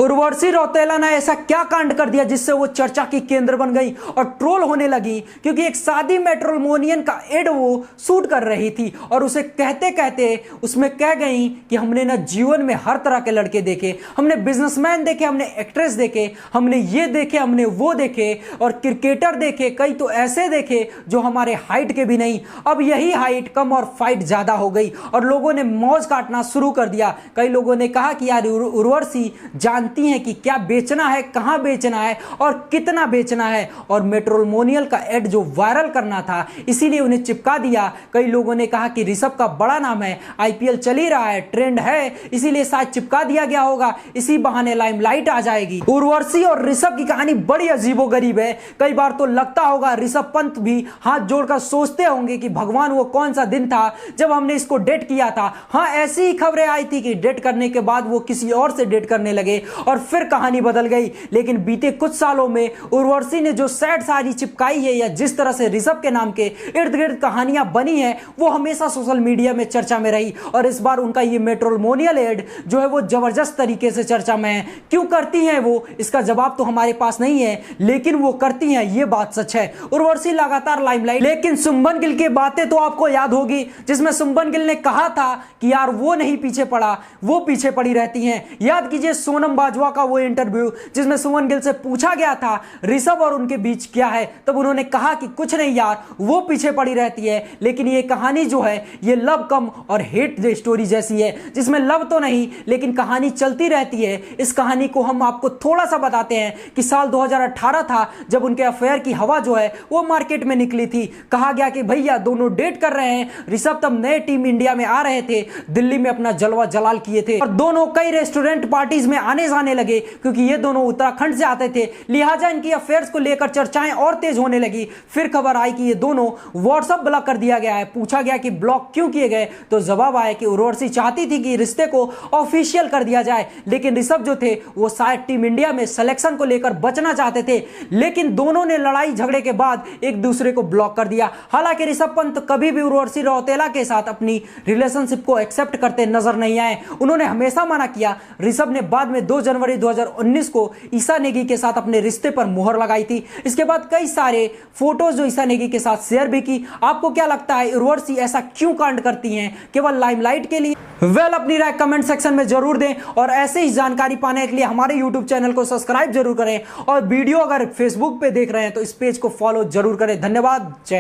उर्वशी रौतेला ने ऐसा क्या कांड कर दिया जिससे वो चर्चा की केंद्र बन गई और ट्रोल होने लगी, क्योंकि एक शादी मैट्रिमोनियल का एड वो शूट कर रही थी और उसे कहते कहते उसमें कह गई कि हमने ना जीवन में हर तरह के लड़के देखे, हमने बिजनेसमैन देखे, हमने एक्ट्रेस देखे, हमने ये देखे, हमने वो देखे और क्रिकेटर देखे, कई तो ऐसे देखे जो हमारे हाइट के भी नहीं। अब यही हाइट कम और फाइट ज्यादा हो गई और लोगों ने मौज काटना शुरू कर दिया। कई लोगों ने कहा कि यार उर्वशी जानती हैं कि क्या बेचना है, कहां बेचना है और कितना बेचना है, और मैट्रिमोनियल का एड जो वायरल करना था इसीलिए उन्हें चिपका दिया। कई लोगों ने कहा कि ऋषभ का बड़ा नाम है, आईपीएल चल ही रहा है, ट्रेंड है, इसीलिए शायद चिपका दिया गया होगा, इसी बहाने लाइमलाइट आ जाएगी। उर्वशी और ऋषभ की कहानी बड़ी अजीबोगरीब है। कई बार तो लगता होगा ऋषभ पंत भी हाथ जोड़कर सोचते होंगे कि भगवान वो कौन सा दिन था जब हमने इसको डेट किया था। हाँ, ऐसी ही खबरें आई थी कि डेट करने के बाद वो किसी और से डेट करने लगे और फिर कहानी बदल गई। लेकिन बीते कुछ सालों में उर्वशी ने जो सैड साड़ी चिपकाई है या जिस तरह से ऋषभ के नाम के इर्द गिर्द कहानियां बनी है वो हमेशा सोशल मीडिया में चर्चा में रही, और इस बार उनका ये मैट्रिमोनियल एड जो है वो जबरदस्त तरीके से चर्चा में है। क्यों करती हैं वो, इसका जवाब तो हमारे पास नहीं है, लेकिन वो करती हैं, ये बात सच है। उर्वशी लगातार लाइमलाइट, लेकिन सुमन गिल की बातें तो आपको याद होगी जिसमें सुमन गिल ने कहा था कि यार वो नहीं पीछे पड़ा, वो पीछे पड़ी रहती हैं। याद कीजिए सोनम बाजवा का वो इंटरव्यू जिसमें सुमन गिल से पूछा गया था ऋषभ और उनके बीच क्या है, तब उन्होंने कहा कि कुछ नहीं यार, वो पीछे पड़ी रहती है। लेकिन ये कहानी जो है ये लव कम और हेट स्टोरी जैसी है, जिसमें लव तो नहीं लेकिन कहानी चलती रहती है। इस कहानी को हम आपको थोड़ा सा बताते हैं कि साल 2018 था जब उनके अफेयर की हवा जो है वो मार्केट में निकली थी। कहा गया कि भैया दोनों डेट कर रहे हैं। ऋषभ तब नए टीम इंडिया में आ रहे थे, दिल्ली में अपना जलवा जलाल किए थे और दोनों कई रेस्टोरेंट पार्टीज में आने जाने लगे, क्योंकि ये दोनों उत्तराखंड से आते थे, लिहाजा इनकी अफेयर्स को लेकर चर्चाएं और तेज होने लगी। फिर खबर आई कि ये दोनों व्हाट्सएप ब्लॉक कर दिया गया है। पूछा गया कि ब्लॉक क्यों किए गए, तो जवाब आया कि उर्वशी चाहती थी कि रिश्ते को ऑफिशियल कर दिया जाए, लेकिन ऋषभ जो थे वो शायद टीम इंडिया में सिलेक्शन को लेकर बचना चाहते थे। लेकिन दोनों ने लड़ाई झगड़े के बाद एक दूसरे को ब्लॉक कर दिया। हालांकि ऋषभ पंत कभी भी उर्वशी रौतेला के साथ अपनी रिलेशनशिप को एक्सेप्ट करते नजर नहीं आए, उन्होंने हमेशा मना किया। ऋषभ ने बाद में 2 जनवरी 2019 को ईशा नेगी के साथ अपने रिश्ते पर मुहर लगाई थी। इसके बाद कई सारे फोटोज जो ईशा नेगी के साथ शेयर भी की। आपको क्या लगता है उर्वशी ऐसा क्यों कांड करती हैं, केवल लाइमलाइट के लिए? अपनी राय कमेंट सेक्शन में जरूर दें और ऐसे ही जानकारी पाने के लिए हमारे यूट्यूब चैनल को सब्सक्राइब जरूर करें और वीडियो अगर फेसबुक पे देख रहे हैं तो इस पेज को फॉलो जरूर करें। धन्यवाद, जय हिंद।